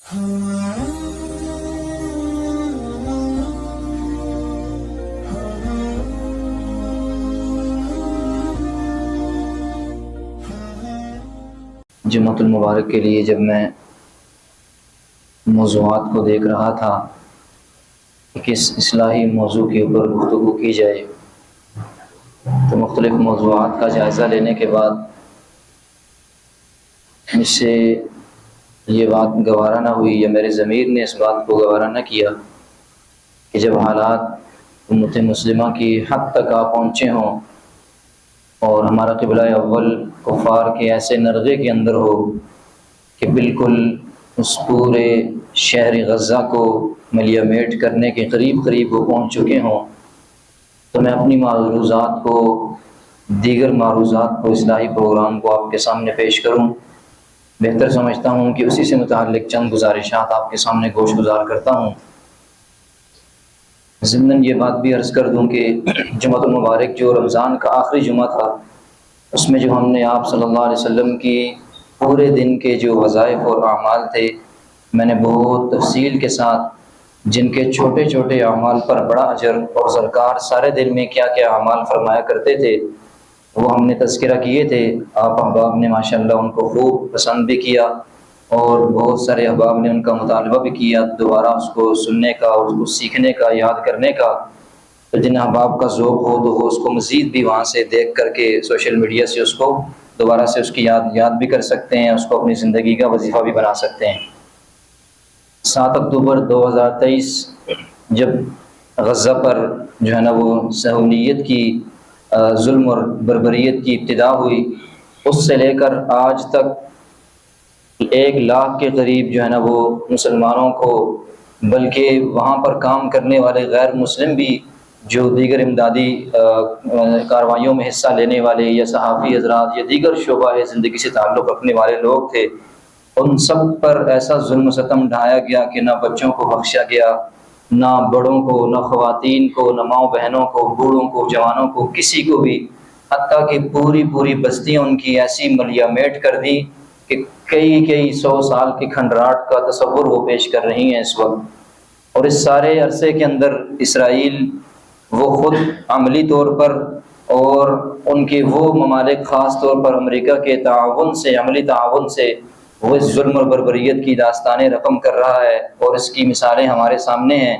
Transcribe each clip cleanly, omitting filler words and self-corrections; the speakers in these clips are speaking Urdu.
جمعۃ المبارک کے لیے جب میں موضوعات کو دیکھ رہا تھا کہ کس اصلاحی موضوع کے اوپر گفتگو کی جائے، تو مختلف موضوعات کا جائزہ لینے کے بعد مجھ سے یہ بات گوارا نہ ہوئی، یا میرے ضمیر نے اس بات کو گوارا نہ کیا کہ جب حالات امت مسلمہ کی حد تک آ پہنچے ہوں اور ہمارا قبلہ اول کفار کے ایسے نرغے کے اندر ہو کہ بالکل اس پورے شہر غزہ کو ملیہ میٹ کرنے کے قریب وہ پہنچ چکے ہوں، تو میں اپنی معروضات کو، دیگر معروضات کو، اصلاحی پروگرام کو آپ کے سامنے پیش کروں۔ بہتر سمجھتا ہوں کہ اسی سے متعلق چند گزارشات آپ کے سامنے گوش گزار کرتا ہوں۔ ضمناً یہ بات بھی عرض کر دوں کہ جمعۃ المبارک جو رمضان کا آخری جمعہ تھا، اس میں جو ہم نے آپ صلی اللہ علیہ وسلم کی پورے دن کے جو وظائف اور اعمال تھے، میں نے بہت تفصیل کے ساتھ جن کے چھوٹے چھوٹے اعمال پر بڑا اجر، اور سرکار سارے دن میں کیا کیا اعمال فرمایا کرتے تھے، وہ ہم نے تذکرہ کیے تھے۔ آپ احباب نے ماشاءاللہ ان کو خوب پسند بھی کیا، اور بہت سارے احباب نے ان کا مطالبہ بھی کیا دوبارہ اس کو سننے کا اور اس کو سیکھنے کا، یاد کرنے کا۔ تو جن احباب کا ذوق ہو تو وہ اس کو مزید بھی وہاں سے دیکھ کر کے سوشل میڈیا سے اس کو دوبارہ سے اس کی یاد بھی کر سکتے ہیں، اس کو اپنی زندگی کا وظیفہ بھی بنا سکتے ہیں۔ 7 اکتوبر 2023 جب غزہ پر جو ہے نا وہ صہیونیت کی ظلم اور بربریت کی ابتدا ہوئی، اس سے لے کر آج تک 1 لاکھ کے قریب جو ہے نا وہ مسلمانوں کو، بلکہ وہاں پر کام کرنے والے غیر مسلم بھی جو دیگر امدادی کارروائیوں میں حصہ لینے والے یا صحافی حضرات یا دیگر شعبہ زندگی سے تعلق رکھنے والے لوگ تھے، ان سب پر ایسا ظلم و ستم ڈھایا گیا کہ نہ بچوں کو بخشا گیا، نہ بڑوں کو، نہ خواتین کو، نہ ماؤں بہنوں کو، بوڑھوں کو، جوانوں کو، کسی کو بھی، حتیٰ کہ پوری بستیاں ان کی ایسی ملیہ میٹ کر دی کہ کئی 100 سال کی کھنڈرات کا تصور وہ پیش کر رہی ہیں اس وقت۔ اور اس سارے عرصے کے اندر اسرائیل وہ خود عملی طور پر اور ان کے وہ ممالک خاص طور پر امریکہ کے تعاون سے، عملی تعاون سے، وہ اس ظلم اور بربریت کی داستانیں رقم کر رہا ہے، اور اس کی مثالیں ہمارے سامنے ہیں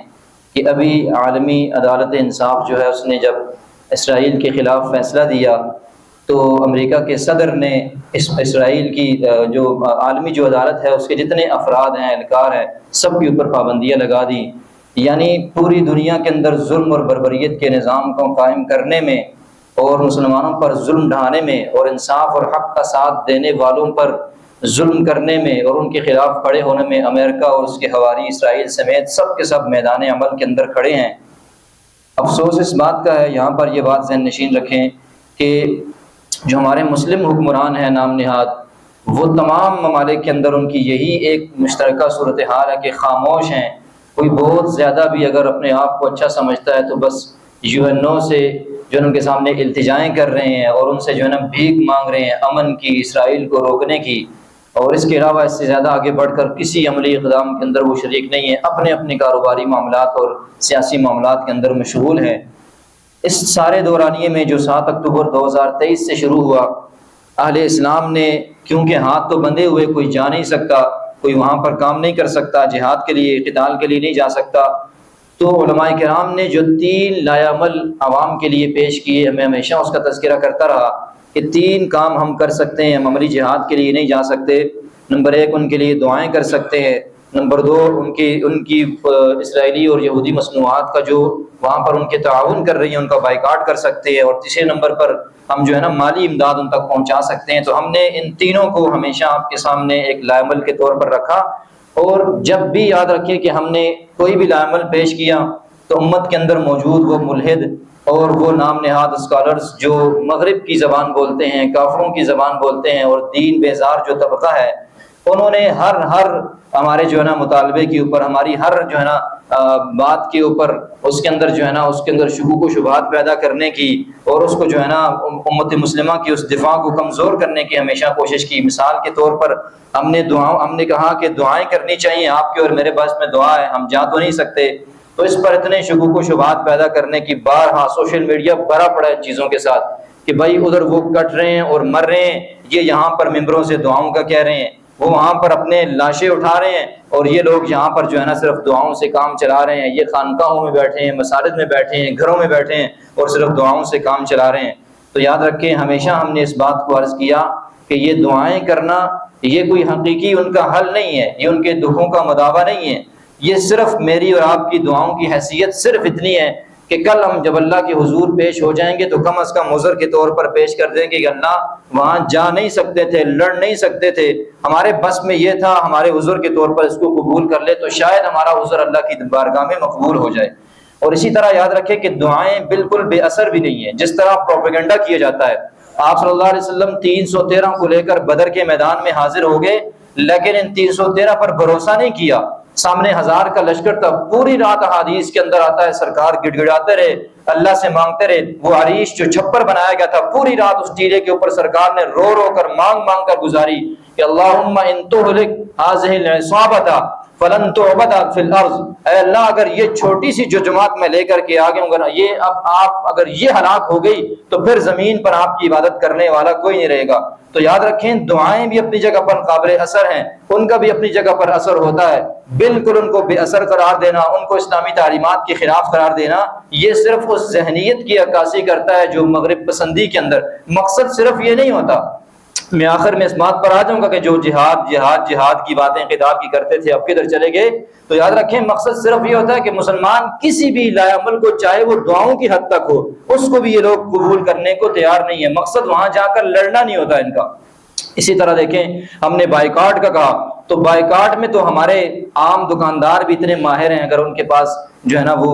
کہ ابھی عالمی عدالت انصاف جو ہے اس نے جب اسرائیل کے خلاف فیصلہ دیا تو امریکہ کے صدر نے اسرائیل کی جو عالمی جو عدالت ہے اس کے جتنے افراد ہیں، اہلکار ہیں، سب کے اوپر پابندیاں لگا دی۔ یعنی پوری دنیا کے اندر ظلم اور بربریت کے نظام کو قائم کرنے میں اور مسلمانوں پر ظلم ڈھانے میں اور انصاف اور حق کا ساتھ دینے والوں پر ظلم کرنے میں اور ان کے خلاف کھڑے ہونے میں امریکہ اور اس کے حواری اسرائیل سمیت سب کے سب میدان عمل کے اندر کھڑے ہیں۔ افسوس اس بات کا ہے، یہاں پر یہ بات ذہن نشین رکھیں کہ جو ہمارے مسلم حکمران ہیں نام نہاد، وہ تمام ممالک کے اندر ان کی یہی ایک مشترکہ صورتحال ہے کہ خاموش ہیں۔ کوئی بہت زیادہ بھی اگر اپنے آپ کو اچھا سمجھتا ہے تو بس UN سے جو ان کے سامنے التجائیں کر رہے ہیں اور ان سے جو ہے نا بھیک مانگ رہے ہیں امن کی، اسرائیل کو روکنے کی، اور اس کے علاوہ اس سے زیادہ آگے بڑھ کر کسی عملی اقدام کے اندر وہ شریک نہیں ہے، اپنے کاروباری معاملات اور سیاسی معاملات کے اندر مشغول ہیں۔ اس سارے دورانیے میں جو 7 اکتوبر 2023 سے شروع ہوا، اہل اسلام نے کیونکہ ہاتھ تو بندھے ہوئے، کوئی جا نہیں سکتا، کوئی وہاں پر کام نہیں کر سکتا، جہاد کے لیے، قتال کے لیے نہیں جا سکتا، تو علماء کرام نے جو 3 لائحہ عمل عوام کے لیے پیش کیے، میں ہمیشہ اس کا تذکرہ کرتا رہا کہ 3 کام ہم کر سکتے ہیں، ہم عملی جہاد کے لیے نہیں جا سکتے۔ نمبر 1 ان کے لیے دعائیں کر سکتے ہیں، نمبر 2 ان کی اسرائیلی اور یہودی مصنوعات کا جو وہاں پر ان کے تعاون کر رہی ہیں ان کا بائیکاٹ کر سکتے ہیں، اور تیسرے نمبر پر ہم جو ہے نا مالی امداد ان تک پہنچا سکتے ہیں۔ تو ہم نے ان تینوں کو ہمیشہ آپ کے سامنے ایک لائحہ عمل کے طور پر رکھا، اور جب بھی یاد رکھیں کہ ہم نے کوئی بھی لائحہ عمل پیش کیا تو امت کے اندر موجود وہ ملحد اور وہ نام نہاد اسکالرز جو مغرب کی زبان بولتے ہیں، کافروں کی زبان بولتے ہیں، اور دین بیزار جو طبقہ ہے، انہوں نے ہر ہمارے جو ہے نا مطالبے کے اوپر، ہماری ہر جو ہے نا بات کے اوپر اس کے اندر جو ہے نا اس کے اندر شکوک و شبہات پیدا کرنے کی اور اس کو جو ہے نا امت مسلمہ کی اس دفاع کو کمزور کرنے کی ہمیشہ کوشش کی۔ مثال کے طور پر ہم نے کہا کہ دعائیں کرنی چاہیے آپ کے اور میرے بس میں دعا ہے، ہم جا تو نہیں سکتے، تو اس پر اتنے شکوک و شبہات پیدا کرنے کی بارہا سوشل میڈیا بھرا پڑا ہے چیزوں کے ساتھ کہ بھائی ادھر وہ کٹ رہے ہیں اور مر رہے ہیں، یہ یہاں پر ممبروں سے دعاؤں کا کہہ رہے ہیں، وہ وہاں پر اپنے لاشیں اٹھا رہے ہیں، اور یہ لوگ یہاں پر جو ہے نا صرف دعاؤں سے کام چلا رہے ہیں، یہ خانقاہوں میں بیٹھے ہیں، مساجد میں بیٹھے ہیں، گھروں میں بیٹھے ہیں اور صرف دعاؤں سے کام چلا رہے ہیں۔ تو یاد رکھیں، ہمیشہ ہم نے اس بات کو عرض کیا کہ یہ دعائیں کرنا یہ کوئی حقیقی ان کا حل نہیں ہے، یہ ان کے دکھوں کا مداوع نہیں ہے، یہ صرف میری اور آپ کی دعاؤں کی حیثیت صرف اتنی ہے کہ کل ہم جب اللہ کے حضور پیش ہو جائیں گے تو کم از کم عذر کے طور پر پیش کر دیں گے کہ اللہ وہاں جا نہیں سکتے تھے، لڑ نہیں سکتے تھے، ہمارے بس میں یہ تھا، ہمارے عذر کے طور پر اس کو قبول کر لے تو شاید ہمارا عذر اللہ کی بارگاہ میں مقبول ہو جائے۔ اور اسی طرح یاد رکھیں کہ دعائیں بالکل بے اثر بھی نہیں ہیں، جس طرح پروپیگنڈا کیا جاتا ہے۔ آپ صلی اللہ علیہ وسلم 313 کو لے کر بدر کے میدان میں حاضر ہو گئے، لیکن ان 313 پر بھروسہ نہیں کیا، سامنے 1000 کا لشکر تھا، پوری رات احادیث کے اندر آتا ہے سرکار گڑ گڑاتے رہے، اللہ سے مانگتے رہے، وہ عریش جو چھپر بنایا گیا تھا پوری رات اس ٹیلے کے اوپر سرکار نے رو رو کر مانگ کر گزاری کہ اللہم ان تہلک ہذہ العصابۃ فلن تعبد فی الارض، اے اللہ اگر یہ چھوٹی سی جو جماعت میں لے کر کے آگے ہوں، یہ اب آپ اگر یہ ہلاک ہو گئی تو پھر زمین پر آپ کی عبادت کرنے والا کوئی نہیں رہے گا۔ تو یاد رکھیں دعائیں بھی اپنی جگہ پر قابل اثر ہیں، ان کا بھی اپنی جگہ پر اثر ہوتا ہے، بالکل ان کو بے اثر قرار دینا، ان کو اسلامی تعلیمات کے خلاف قرار دینا، یہ صرف اس ذہنیت کی عکاسی کرتا ہے جو مغرب پسندی کے اندر، مقصد صرف یہ نہیں ہوتا۔ میں آخر میں اس بات پر آ جاؤں گا کہ جو جہاد کی باتیں قتال کی کرتے تھے اب کدھر چلے گئے، تو یاد رکھیں مقصد صرف یہ ہوتا ہے کہ مسلمان کسی بھی لائے عمل کو چاہے وہ دعاؤں کی حد تک ہو اس کو بھی یہ لوگ قبول کرنے کو تیار نہیں ہے، مقصد وہاں جا کر لڑنا نہیں ہوتا ان کا۔ اسی طرح دیکھیں ہم نے بائیکاٹ کا کہا، تو بائیکاٹ میں تو ہمارے عام دکاندار بھی اتنے ماہر ہیں، اگر ان کے پاس جو ہے نا وہ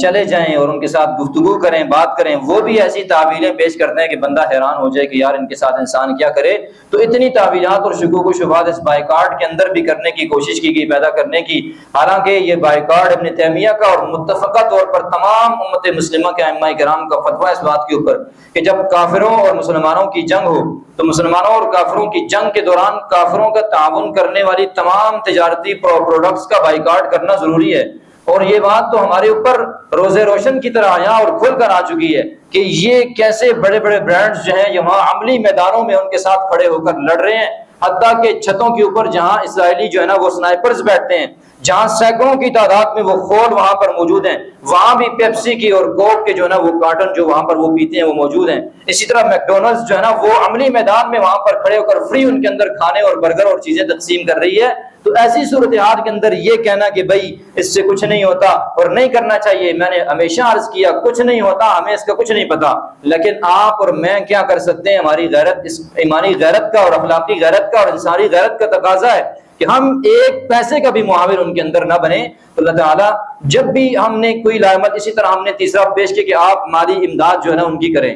چلے جائیں اور ان کے ساتھ گفتگو کریں، بات کریں، وہ بھی ایسی تعویلیں پیش کرتے ہیں کہ بندہ حیران ہو جائے کہ یار ان کے ساتھ انسان کیا کرے۔ تو اتنی تعویلات اور شکوک و شبہات اس بائیکاٹ کے اندر بھی کرنے کی کوشش کی گئی، پیدا کرنے کی، حالانکہ یہ بائیکاٹ ابن تیمیہ کا اور متفقہ طور پر تمام امت مسلمہ کے ائمہ کرام کا فتویٰ اس بات کے اوپر کہ جب کافروں اور مسلمانوں کی جنگ ہو تو مسلمانوں اور کافروں کی جنگ کے دوران کافروں کا تعاون کرنے والی تمام تجارتی پروڈکٹس کا بائیکاٹ کرنا ضروری ہے۔ اور یہ بات تو ہمارے اوپر روز روشن کی طرح آیا اور کھل کر آ چکی ہے کہ یہ کیسے بڑے بڑے برانڈز جو ہیں یہاں عملی میدانوں میں ان کے ساتھ کھڑے ہو کر لڑ رہے ہیں، حتیٰ کہ چھتوں کے اوپر جہاں اسرائیلی جو ہے نا وہ سنائپرز بیٹھتے ہیں، جہاں سینکڑوں کی تعداد میں وہ خول وہاں پر موجود ہیں، وہاں بھی پیپسی کی اور کوک کے جو ہے نا وہ کارٹن جو وہاں پر وہ پیتے ہیں وہ موجود ہیں۔ اسی طرح میکڈونلڈز جو ہے نا وہ عملی میدان میں وہاں پر کھڑے ہو کر فری ان کے اندر کھانے اور برگر اور چیزیں تقسیم کر رہی ہے۔ تو ایسی صورتحال کے اندر یہ کہنا کہ بھائی اس سے کچھ نہیں ہوتا اور نہیں کرنا چاہیے، میں نے ہمیشہ عرض کیا کچھ نہیں ہوتا، ہمیں اس کا کچھ نہیں پتا، لیکن آپ اور میں کیا کر سکتے ہیں؟ ہماری غیرت، اس ایمانی غیرت کا اور اخلاقی غیرت کا اور انسانی غیرت کا تقاضا ہے کہ ہم ایک پیسے کا بھی معاون ان کے اندر نہ بنے۔ تو اللہ تعالیٰ جب بھی ہم نے کوئی لائمت، اسی طرح ہم نے تیسرا پیش کیا کہ آپ مالی امداد جو ہے نا ان کی کریں۔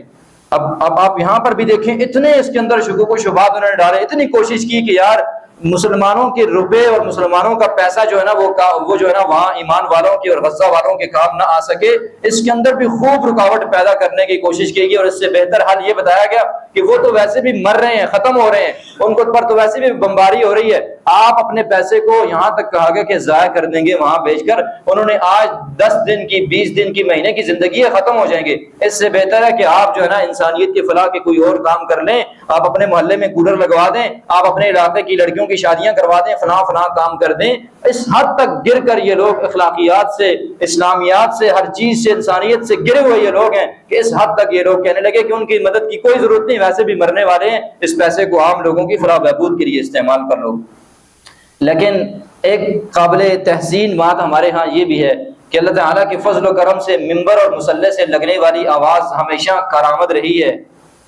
اب آپ یہاں پر بھی دیکھیں اتنے اس کے اندر شکوک و شبہات انہوں نے ڈالے، اتنی کوشش کی کہ یار مسلمانوں کے روپے اور مسلمانوں کا پیسہ جو ہے نا وہ جو ہے نا وہاں ایمان والوں کی اور غزہ والوں کے کام نہ آ سکے، اس کے اندر بھی خوب رکاوٹ پیدا کرنے کی کوشش کی گئی، اور اس سے بہتر حل یہ بتایا گیا کہ وہ تو ویسے بھی مر رہے ہیں، ختم ہو رہے ہیں، ان کو پر تو ویسے بھی بمباری ہو رہی ہے، آپ اپنے پیسے کو یہاں تک کہا گیا کہ ضائع کر دیں گے وہاں بیچ کر، انہوں نے آج 10 دن کی 20 دن کی مہینے کی زندگی ختم ہو جائیں گے، اس سے بہتر ہے کہ آپ جو ہے نا انسانیت کی فلاح کے کوئی اور کام کر لیں، آپ اپنے محلے میں کولر لگوا دیں، آپ اپنے علاقے کی لڑکیوں کی شادیاں کروا دیں، فلاں کام کر دیں۔ اس حد تک گر کر یہ لوگ اخلاقیات سے، اسلامیات سے، ہر چیز سے، انسانیت سے گرے ہوئے یہ لوگ ہیں کہ اس حد تک یہ لوگ کہنے لگے کہ ان کی مدد کی کوئی ضرورت نہیں، ویسے بھی مرنے والے ہیں، اس پیسے کو عام لوگوں کی فلاح بہبود کے لیے استعمال کر لو۔ لیکن ایک قابل تحسین بات ہمارے ہاں یہ بھی ہے کہ اللہ تعالیٰ کے فضل و کرم سے ممبر اور مصلی سے لگنے والی آواز ہمیشہ کارآمد رہی ہے،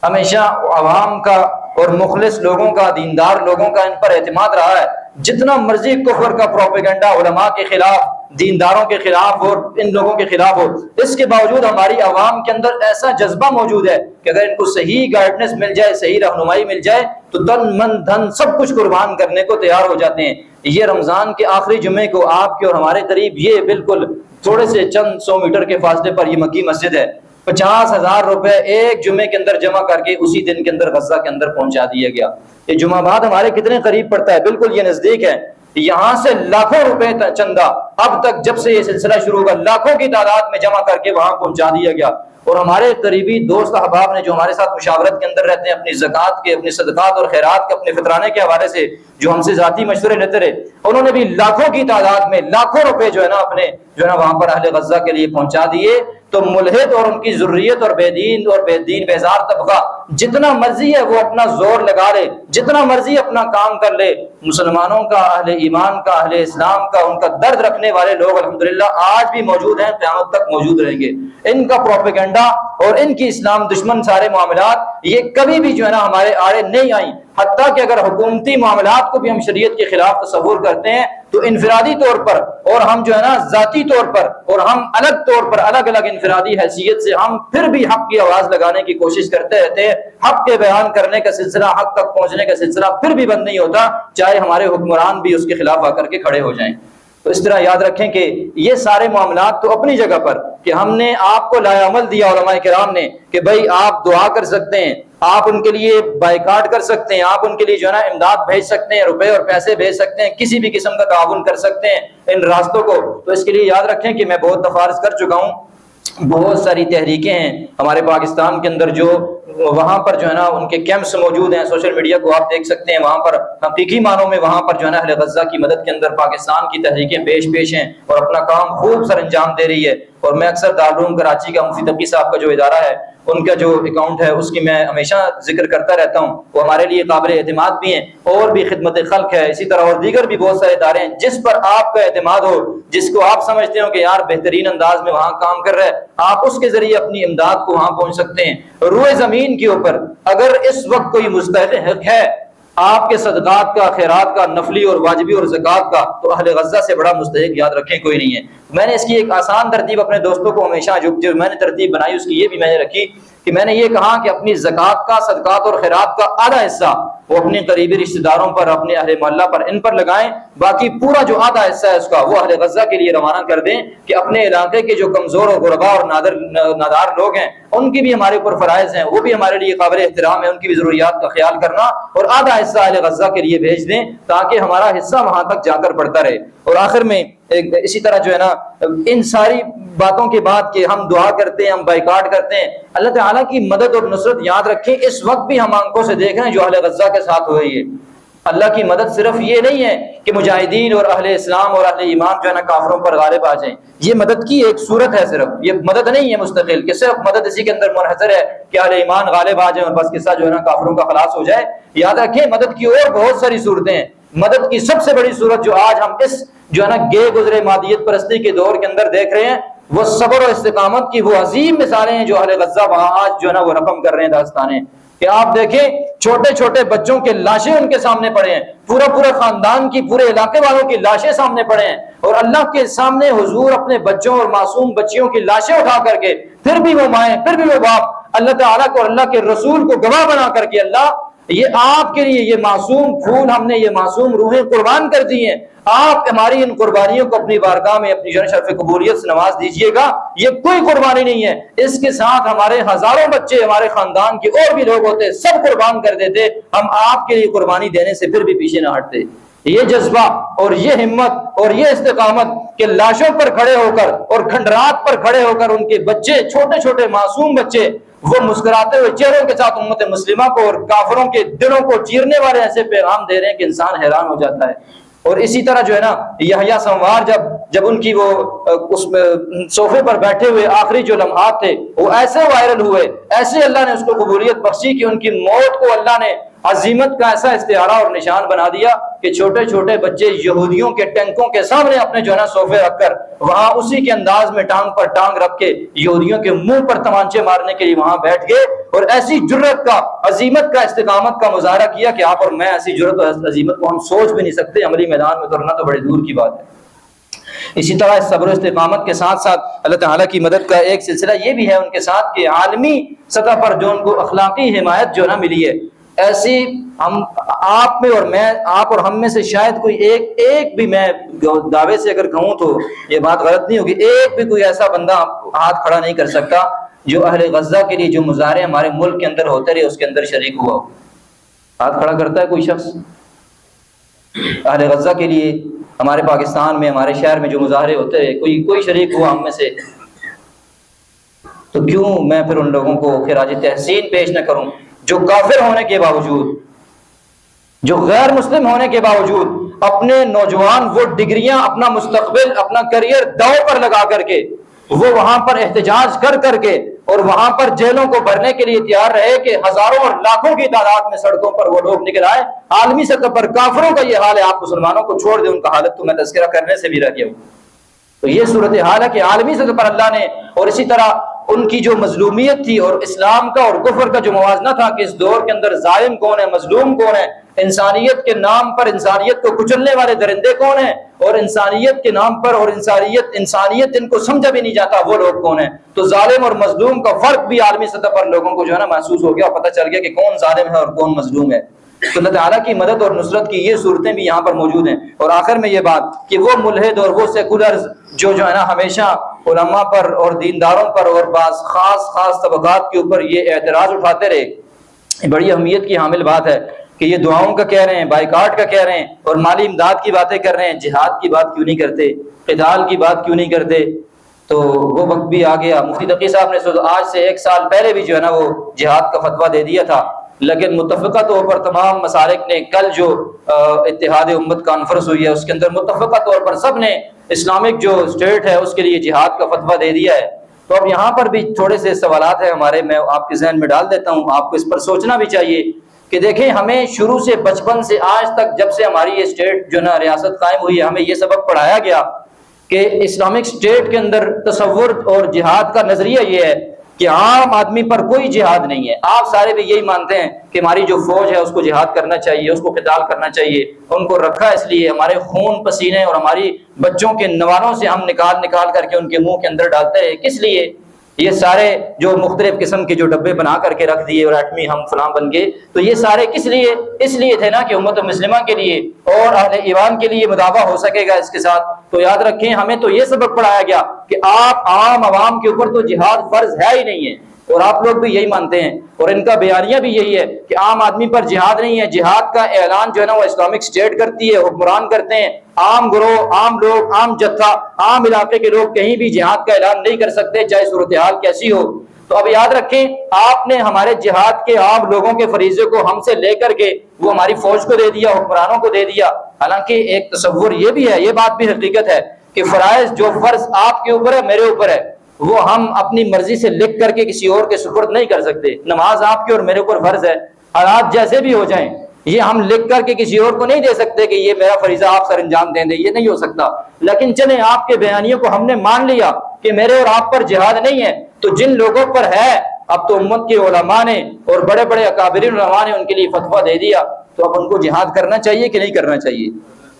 ہمیشہ عوام کا اور مخلص لوگوں کا، دیندار لوگوں کا ان پر اعتماد رہا ہے۔ جتنا مرضی کفر کا پروپیگنڈا علماء کے خلاف دینداروں کے خلاف ہو، ان لوگوں کے خلاف ہو، اس کے باوجود ہماری عوام کے اندر ایسا جذبہ موجود ہے کہ اگر ان کو صحیح گائیڈنس مل جائے، صحیح رہنمائی مل جائے تو تن من دھن سب کچھ قربان کرنے کو تیار ہو جاتے ہیں۔ یہ رمضان کے آخری جمعے کو آپ کے اور ہمارے قریب یہ بالکل تھوڑے سے چند 100 میٹر کے فاصلے پر یہ مکی مسجد ہے، 50,000 روپے ایک جمعے کے اندر جمع کر کے اسی دن کے اندر غزہ کے اندر پہنچا دیا گیا۔ یہ جمعہ بعد ہمارے کتنے قریب پڑتا ہے، بالکل یہ نزدیک ہے۔ یہاں سے لاکھوں روپے چندہ اب تک جب سے یہ سلسلہ شروع ہوگا لاکھوں کی تعداد میں جمع کر کے وہاں پہنچا دیا گیا۔ اور ہمارے قریبی دوست احباب نے جو ہمارے ساتھ مشاورت کے اندر رہتے ہیں، اپنی زکوٰۃ کے، اپنے صدقات اور خیرات کے، اپنے فطرانے کے حوالے سے جو ہم سے ذاتی مشورے لیتے رہے، انہوں نے بھی لاکھوں کی تعداد میں لاکھوں روپے جو ہے نا اپنے جو ہے نا وہاں پر اہل غزہ کے لیے پہنچا دیے۔ تو ملحد اور ان کی ذریت اور بے دین بیزار طبقہ جتنا مرضی ہے وہ اپنا زور لگا لے، جتنا مرضی اپنا کام کر لے، مسلمانوں کا، اہل ایمان کا، اہل اسلام کا، ان کا درد رکھنے والے لوگ الحمدللہ آج بھی موجود ہیں، قیامت تک موجود رہیں گے۔ ان کا پروپیگنڈا اور ان کی اسلام دشمن سارے معاملات یہ کبھی بھی جو ہے نا ہمارے آڑے نہیں آئیں۔ حتیٰ کہ اگر حکومتی معاملات کو بھی ہم شریعت کے خلاف تصور کرتے ہیں تو انفرادی طور پر اور ہم جو ہے نا ذاتی طور پر اور ہم الگ طور پر الگ الگ انفرادی حیثیت سے ہم پھر بھی حق کی آواز لگانے کی کوشش کرتے رہتے ہیں۔ حق کے بیان کرنے کا سلسلہ، حق تک پہنچنے کا سلسلہ پھر بھی بند نہیں ہوتا، چاہے ہمارے حکمران بھی اس کے خلاف آ کر کے کھڑے ہو جائیں۔ تو اس طرح یاد رکھیں کہ یہ سارے معاملات تو اپنی جگہ پر کہ ہم نے آپ کو لائے عمل دیا علماء کرام نے کہ بھائی آپ دعا کر سکتے ہیں، آپ ان کے لیے بائیکاٹ کر سکتے ہیں، آپ ان کے لیے جو ہے نا امداد بھیج سکتے ہیں، روپے اور پیسے بھیج سکتے ہیں، کسی بھی قسم کا تعاون کر سکتے ہیں ان راستوں کو۔ تو اس کے لیے یاد رکھیں کہ میں بہت دفعہ عرض کر چکا ہوں، بہت ساری تحریکیں ہیں ہمارے پاکستان کے اندر جو وہاں پر جو ہے نا ان کے کیمپس موجود ہیں، سوشل میڈیا کو آپ دیکھ سکتے ہیں، وہاں پر حقیقی معنوں میں وہاں پر جو ہے نا اہل غزہ کی مدد کے اندر پاکستان کی تحریکیں پیش ہیں اور اپنا کام خوب سر انجام دے رہی ہے۔ اور میں اکثر دارالعلوم کراچی کا مفتی تقی صاحب کا جو ادارہ ہے ان کا جو اکاؤنٹ ہے اس کی میں ہمیشہ ذکر کرتا رہتا ہوں، وہ ہمارے لیے قابل اعتماد بھی ہیں، اور بھی خدمت خلق ہے، اسی طرح اور دیگر بھی بہت سارے ادارے ہیں جس پر آپ کا اعتماد ہو، جس کو آپ سمجھتے ہو کہ یار بہترین انداز میں وہاں کام کر رہا ہے، آپ اس کے ذریعے اپنی امداد کو وہاں پہنچ سکتے ہیں۔ روئے زمین کے اوپر اگر اس وقت کوئی مستحق ہے آپ کے صدقات کا، خیرات کا، نفلی اور واجبی اور زکوٰۃ کا، تو اہل غزہ سے بڑا مستحق یاد رکھیں کوئی نہیں ہے۔ میں نے اس کی ایک آسان ترتیب اپنے دوستوں کو ہمیشہ جو میں نے ترتیب بنائی اس کی یہ بھی میں نے رکھی کہ میں نے یہ کہا کہ اپنی زکوٰۃ کا، صدقات اور خیرات کا آدھا حصہ وہ اپنے قریبی رشتہ داروں پر، اپنے اہل محلہ پر، ان پر لگائیں، باقی پورا جو آدھا حصہ ہے اس کا وہ اہل غزہ کے لیے روانہ کر دیں کہ اپنے علاقے کے جو کمزور اور غربا اور نادار لوگ ہیں ان کی بھی ہمارے اوپر فرائض ہیں، وہ بھی ہمارے لیے قابل احترام ہے، ان کی بھی ضروریات کا خیال کرنا، اور آدھا حصہ اہل غزہ کے لیے بھیج دیں تاکہ ہمارا حصہ وہاں تک جا کر پڑتا رہے۔ اور آخر میں اسی طرح جو ہے نا ان ساری باتوں کے بعد کہ ہم دعا کرتے ہیں، ہم بائیکاٹ کرتے ہیں، اللہ تعالیٰ کی مدد اور نصرت یاد رکھیں اس وقت بھی ہم آنکھوں سے دیکھ رہے ہیں جو اہل غزہ کے ساتھ ہو رہی ہے۔ اللہ کی مدد صرف یہ نہیں ہے کہ مجاہدین اور اہل اسلام اور اہل ایمان جو ہے نا کافروں پر غالب آ جائیں، یہ مدد کی ایک صورت ہے، صرف یہ مدد نہیں ہے مستقل کہ صرف مدد اسی کے اندر منحصر ہے کہ اہل ایمان غالب آ جائیں اور بس قصہ جو ہے نا کافروں کا خلاص ہو جائے۔ یاد رکھیں مدد کی اور بہت ساری صورتیں ہیں۔ مدد کی سب سے بڑی صورت جو آج ہم اس جو ہے نا گئے گزرے مادیت پرستی کے دور کے اندر دیکھ رہے ہیں وہ صبر و استقامت کی وہ عظیم مثالیں ہیں جو اہل غزہ وہاں آج جو ہے نا وہ رقم کر رہے ہیں داستانیں، کہ آپ دیکھیں چھوٹے چھوٹے بچوں کے لاشیں ان کے سامنے پڑے ہیں، پورا خاندان کی، پورے علاقے والوں کی لاشیں سامنے پڑے ہیں، اور اللہ کے سامنے حضور اپنے بچوں اور معصوم بچیوں کی لاشیں اٹھا کر کے پھر بھی وہ مائیں، پھر بھی وہ باپ اللہ تعالیٰ کو، اللہ کے رسول کو گواہ بنا کر کے اللہ یہ آپ کے لیے یہ معصوم پھول ہم نے، یہ معصوم روحیں قربان کر دی ہیں، آپ ہماری ان قربانیوں کو اپنی بارگاہ میں اپنی شرف قبولیت سے نواز دیجئے گا۔ یہ کوئی قربانی نہیں ہے، اس کے ساتھ ہمارے ہزاروں بچے، ہمارے خاندان کے اور بھی لوگ ہوتے سب قربان کر دیتے، ہم آپ کے لیے قربانی دینے سے پھر بھی پیچھے نہ ہٹتے۔ یہ جذبہ اور یہ ہمت اور یہ استقامت کہ لاشوں پر کھڑے ہو کر اور کھنڈرات پر کھڑے ہو کر ان کے بچے، چھوٹے چھوٹے معصوم بچے، وہ مسکراتے ہوئے چہروں کے ساتھ امت مسلمہ کو اور کافروں کے دلوں کو چیرنے والے ایسے پیغام دے رہے ہیں کہ انسان حیران ہو جاتا ہے۔ اور اسی طرح جو ہے نا یحییٰ سموار جب ان کی وہ اس صوفے پر بیٹھے ہوئے آخری جو لمحات تھے وہ ایسے وائرل ہوئے، ایسے اللہ نے اس کو قبولیت بخشی کہ ان کی موت کو اللہ نے عظیمت کا ایسا استعارہ اور نشان بنا دیا کہ چھوٹے چھوٹے بچے یہودیوں کے ٹینکوں کے سامنے اپنے جو ہے نا صوفے رکھ کر وہاں اسی کے انداز میں ٹانگ پر ٹانگ رکھ کے یہودیوں کے منہ پر تمانچے مارنے کے لیے وہاں بیٹھ گئے، اور ایسی جرت کا، عظیمت کا، استقامت کا مظاہرہ کیا کہ آپ اور میں ایسی جرت اور عظیمت کو ہم سوچ بھی نہیں سکتے، عملی میدان میں اترنا تو بڑی دور کی بات ہے۔ اسی طرح صبر و استقامت کے ساتھ ساتھ اللہ تعالیٰ کی مدد کا ایک سلسلہ یہ بھی ہے ان کے ساتھ کہ عالمی سطح پر جو ان کو اخلاقی حمایت جو نا ملی ہے، ایسی ہم آپ میں اور میں، آپ اور ہم میں سے شاید کوئی ایک بھی، میں دعوے سے اگر کہوں تو یہ بات غلط نہیں ہوگی، ایک بھی کوئی ایسا بندہ ہاتھ کھڑا نہیں کر سکتا جو اہل غزہ کے لیے جو مظاہرے ہمارے ملک کے اندر ہوتے رہے اس کے اندر شریک ہوا ہو۔ ہاتھ کھڑا کرتا ہے کوئی شخص اہل غزہ کے لیے؟ ہمارے پاکستان میں، ہمارے شہر میں جو مظاہرے ہوتے رہے، کوئی شریک ہوا ہم میں سے؟ تو کیوں میں پھر ان لوگوں کو خراج تحسین پیش نہ کروں جو کافر ہونے کے باوجود، جو غیر مسلم ہونے کے باوجود اپنے نوجوان وہ ڈگریاں، اپنا مستقبل، اپنا کریئر داؤ پر لگا کر کے وہ وہاں پر احتجاج کر کے اور وہاں پر جیلوں کو بھرنے کے لیے تیار رہے کہ ہزاروں اور لاکھوں کی تعداد میں سڑکوں پر وہ لوگ نکل آئے۔ عالمی سطح پر کافروں کا یہ حال ہے، آپ مسلمانوں کو چھوڑ دیں، ان کا حالت تو میں تذکرہ کرنے سے بھی رہ گیا ہوں۔ تو یہ صورتحال ہے کہ عالمی سطح پر اللہ نے، اور اسی طرح ان کی جو مظلومیت تھی اور اسلام کا اور کفر کا جو موازنہ تھا کہ اس دور کے اندر ظالم کون ہے، مظلوم کون ہے، انسانیت کے نام پر انسانیت کو کچلنے والے درندے کون ہیں، اور انسانیت کے نام پر اور انسانیت جن کو سمجھا بھی نہیں جاتا وہ لوگ کون ہیں۔ تو ظالم اور مظلوم کا فرق بھی عالمی سطح پر لوگوں کو جو ہے نا محسوس ہو گیا اور پتہ چل گیا کہ کون ظالم ہے اور کون مظلوم ہے۔ تو اللہ تعالیٰ کی مدد اور نصرت کی یہ صورتیں بھی یہاں پر موجود ہیں۔ اور آخر میں یہ بات کہ وہ ملحد اور وہ سیکولرز جو ہے نا ہمیشہ علماء پر اور دینداروں پر اور بعض خاص طبقات کے اوپر یہ اعتراض اٹھاتے رہے، بڑی اہمیت کی حامل بات ہے کہ یہ دعاؤں کا کہہ رہے ہیں، بائیکاٹ کا کہہ رہے ہیں اور مالی امداد کی باتیں کر رہے ہیں، جہاد کی بات کیوں نہیں کرتے، قتال کی بات کیوں نہیں کرتے؟ تو وہ وقت بھی آ گیا۔ مفتی تقی صاحب نے آج سے 1 سال پہلے بھی جو ہے نا وہ جہاد کا فتویٰ دے دیا تھا، لیکن متفقہ طور پر تمام مسالک نے، کل جو اتحاد امت کانفرنس ہوئی ہے اس کے اندر متفقہ طور پر سب نے اسلامک جو اسٹیٹ ہے اس کے لیے جہاد کا فتویٰ دے دیا ہے۔ تو اب یہاں پر بھی تھوڑے سے سوالات ہیں ہمارے، میں آپ کے ذہن میں ڈال دیتا ہوں، آپ کو اس پر سوچنا بھی چاہیے کہ دیکھیں ہمیں شروع سے بچپن سے آج تک جب سے ہماری یہ اسٹیٹ جو نا ریاست قائم ہوئی ہے، ہمیں یہ سبق پڑھایا گیا کہ اسلامک اسٹیٹ کے اندر تصور اور جہاد کا نظریہ یہ ہے کہ عام آدمی پر کوئی جہاد نہیں ہے۔ آپ سارے بھی یہی مانتے ہیں کہ ہماری جو فوج ہے اس کو جہاد کرنا چاہیے، اس کو قتال کرنا چاہیے، ان کو رکھا اس لیے ہمارے خون پسینے اور ہماری بچوں کے نوالوں سے ہم نکال کر کے ان کے منہ کے اندر ڈالتے ہیں۔ کس لیے؟ یہ سارے جو مختلف قسم کے جو ڈبے بنا کر کے رکھ دیے اور ایٹمی ہم فلاں بن گئے، تو یہ سارے کس لیے؟ اس لیے تھے نا کہ امت مسلمہ کے لیے اور اہل ایمان کے لیے مداوع ہو سکے گا اس کے ساتھ۔ تو یاد رکھیں ہمیں تو یہ سبق پڑھایا گیا کہ آپ عام عوام کے اوپر تو جہاد فرض ہے ہی نہیں ہے، اور آپ لوگ بھی یہی مانتے ہیں اور ان کا بیانیہ بھی یہی ہے کہ عام آدمی پر جہاد نہیں ہے۔ جہاد کا اعلان جو ہے نا وہ اسلامک اسٹیٹ کرتی ہے، حکمران کرتے ہیں، عام گروہ، عام لوگ، عام جتھا، عام علاقے کے لوگ کہیں بھی جہاد کا اعلان نہیں کر سکتے، چاہے صورتحال کیسی ہو۔ تو اب یاد رکھیں آپ نے ہمارے جہاد کے عام لوگوں کے فریضے کو ہم سے لے کر کے وہ ہماری فوج کو دے دیا، حکمرانوں کو دے دیا۔ حالانکہ ایک تصور یہ بھی ہے، یہ بات بھی حقیقت ہے کہ فرائض جو فرض آپ کے اوپر ہے، میرے اوپر ہے، وہ ہم اپنی مرضی سے لکھ کر کے کسی اور کے سپرد نہیں کر سکتے۔ نماز آپ کے اور میرے اوپر فرض ہے، حالات جیسے بھی ہو جائیں، یہ ہم لکھ کر کے کسی اور کو نہیں دے سکتے کہ یہ میرا فریضہ آپ سر انجام دیں دیں، یہ نہیں ہو سکتا۔ لیکن چلیں آپ کے بیانیوں کو ہم نے مان لیا کہ میرے اور آپ پر جہاد نہیں ہے، تو جن لوگوں پر ہے، اب تو امت کے علماء نے اور بڑے بڑے اکابرین علماء نے ان کے لیے فتویٰ دے دیا، تو اب ان کو جہاد کرنا چاہیے کہ نہیں کرنا چاہیے؟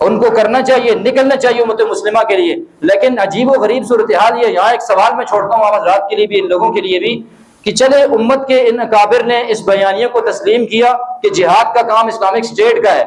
ان کو کرنا چاہیے، نکلنا چاہیے امت مسلمہ کے لیے۔ لیکن عجیب و غریب صورتحال یہ، یہاں ایک سوال میں چھوڑتا ہوں آپ حضرات کے لیے بھی، ان لوگوں کے لیے بھی، کہ چلے امت کے ان اکابر نے اس بیانیے کو تسلیم کیا کہ جہاد کا کام اسلامک اسٹیٹ کا ہے،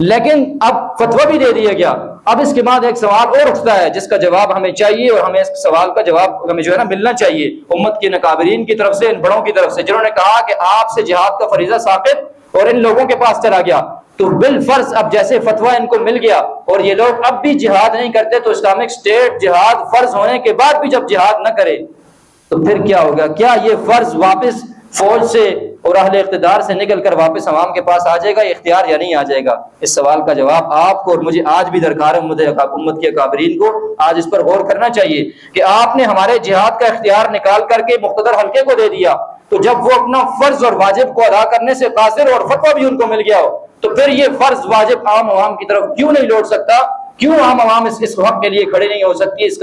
لیکن اب فتویٰ بھی دے دیا گیا۔ اب اس کے بعد ایک سوال اور اٹھتا ہے جس کا جواب ہمیں چاہیے، اور ہمیں اس سوال کا جواب ہمیں جو ہے نا ملنا چاہیے امت کے اکابرین کی طرف سے، ان بڑوں کی طرف سے جنہوں نے کہا کہ آپ سے جہاد کا فریضہ ثابت اور ان لوگوں کے پاس چلا گیا، تو بالفرض اب جیسے فتویٰ ان کو مل گیا اور یہ لوگ اب بھی جہاد نہیں کرتے، تو اسلامک اسٹیٹ جہاد فرض ہونے کے بعد بھی جب جہاد نہ کرے تو پھر کیا ہوگا؟ کیا یہ فرض واپس فوج سے اور اہل اقتدار سے نکل کر واپس عوام کے پاس آ جائے گا، اختیار یا نہیں آ جائے گا؟ اس سوال کا جواب آپ کو اور مجھے آج بھی درکار ہے، امت کے اکابرین کو آج اس پر غور کرنا چاہیے کہ آپ نے ہمارے جہاد کا اختیار نکال کر کے مقتدر حلقے کو دے دیا، تو جب وہ اپنا فرض اور واجب کو ادا کرنے سے قاصر اور فتویٰ بھی ان کو مل گیا ہو، تو پھر یہ فرض واجب عام عوام کی طرف کیوں نہیں لوٹ سکتا کیوں ہم عوام اس حق کے لیے کھڑے نہیں ہو سکتی؟ اس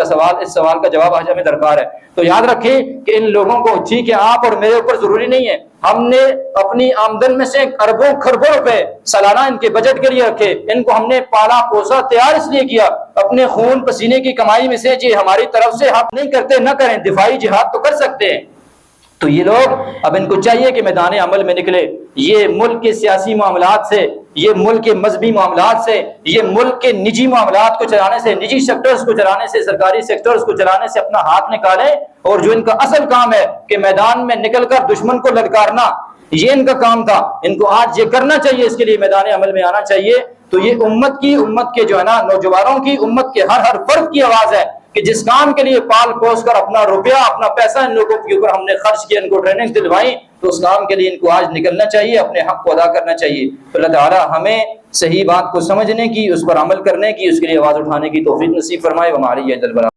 سوال کا جواب آج ہمیں درکار ہے۔ تو یاد رکھیں کہ ان لوگوں کو، ٹھیک ہے آپ اور میرے اوپر ضروری نہیں ہے، ہم نے اپنی آمدن میں سے اربوں خربوں روپے سالانہ ان کے بجٹ کے لیے رکھے، ان کو ہم نے پالا پوسا تیار اس لیے کیا، اپنے خون پسینے کی کمائی میں سے جی ہماری طرف سے ہم نہیں کرتے نہ کریں، دفاعی جہاد تو کر سکتے ہیں۔ تو یہ لوگ اب ان کو چاہیے کہ میدان عمل میں نکلے، یہ ملک کے سیاسی معاملات سے، یہ ملک کے مذہبی معاملات سے، یہ ملک کے نجی معاملات کو چلانے سے، نجی سیکٹرز کو چلانے سے، سرکاری سیکٹرز کو چلانے سے اپنا ہاتھ نکالیں، اور جو ان کا اصل کام ہے کہ میدان میں نکل کر دشمن کو للکارنا، یہ ان کا کام تھا، ان کو آج یہ کرنا چاہیے، اس کے لیے میدان عمل میں آنا چاہیے۔ تو یہ امت کے جو ہے نا نوجوانوں کی، امت کے ہر فرد کی آواز ہے کہ جس کام کے لیے پال پوس کر اپنا روپیہ، اپنا پیسہ ان لوگوں کے اوپر ہم نے خرچ کیا، ان کو ٹریننگ دلوائی، تو اس کام کے لیے ان کو آج نکلنا چاہیے، اپنے حق کو ادا کرنا چاہیے۔ تو اللہ تعالیٰ ہمیں صحیح بات کو سمجھنے کی، اس پر عمل کرنے کی، اس کے لیے آواز اٹھانے کی توفیق نصیب فرمائے۔ وما علیہ الا البلاغ۔